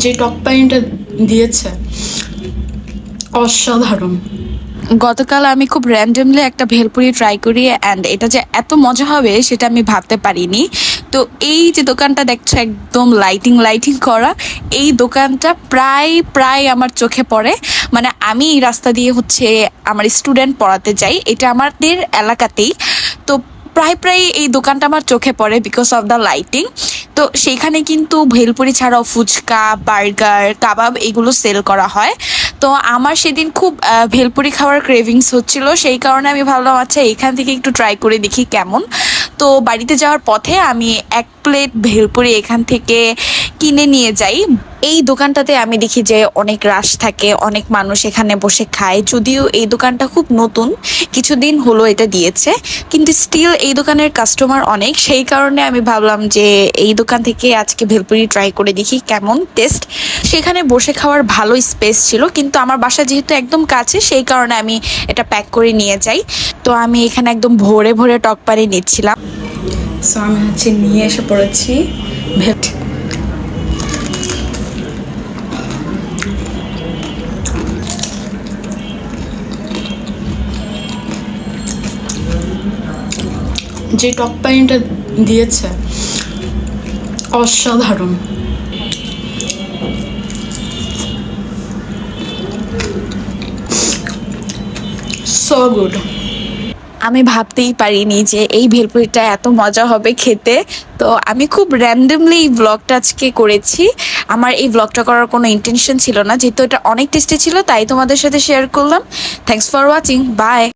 যে টক পানিটা দিয়েছে অসাধারণ। গতকাল আমি খুব র্যান্ডমলি একটা ভেলপুরি ট্রাই করি অ্যান্ড এটা যে এত মজা হবে সেটা আমি ভাবতে পারিনি। তো এই যে দোকানটা দেখছো একদম লাইটিং লাইটিং করা, এই দোকানটা প্রায় প্রায় আমার চোখে পড়ে। মানে আমি এই রাস্তা দিয়ে আমার স্টুডেন্ট পড়াতে যাই, এটা আমাদের এলাকাতেই। তো প্রায় প্রায় এই দোকানটা আমার চোখে পড়ে বিকজ অফ দ্য লাইটিং। তো সেইখানে কিন্তু ভেলপুরি ছাড়াও ফুচকা, বার্গার, কাবাব এগুলো সেল করা হয়। তো আমার সেদিন খুব ভেলপুরি খাওয়ার ক্রেভিংস হচ্ছিল, সেই কারণে আমি ভাবলাম আচ্ছা এখান থেকে একটু ট্রাই করে দেখি কেমন। তো বাড়িতে যাওয়ার পথে আমি 1 প্লেট ভেলপুরি এখান থেকে কিনে নিয়ে যাই। এই দোকানটাতে আমি দেখি যে অনেক রাশ থাকে, অনেক মানুষ এখানে বসে খায়। যদিও এই দোকানটা খুব নতুন, কিছুদিন হলো এটা দিয়েছে, কিন্তু স্টিল এই দোকানের কাস্টমার অনেক। সেই কারণে আমি ভাবলাম যে এই দোকান থেকে আজকে ভেলপুরি ট্রাই করে দেখি কেমন টেস্ট। সেখানে বসে খাওয়ার ভালো স্পেস ছিল, কিন্তু আমার বাসা যেহেতু একদম কাছে সেই কারণে আমি এটা প্যাক করে নিয়ে যাই। তো আমি এখানে একদম ভোরে ভোরে টক পানি নিচ্ছিলাম। সো আমি নিয়ে এসে পড়েছি ভেট। যে টক পানিটা দিয়েছে অসাধারণ। So good. আমি ভাবতেই পারিনি যে এই ভেলপুরিটা এত মজা হবে খেতে। তো আমি খুব র্যান্ডমলি এই ব্লগটা আজকে করেছি। আমার এই ব্লগটা করার কোনো ইন্টেনশন ছিল না, যেহেতু এটা অনেক টেস্টি ছিল তাই তোমাদের সাথে শেয়ার করলাম। Thanks for watching, by.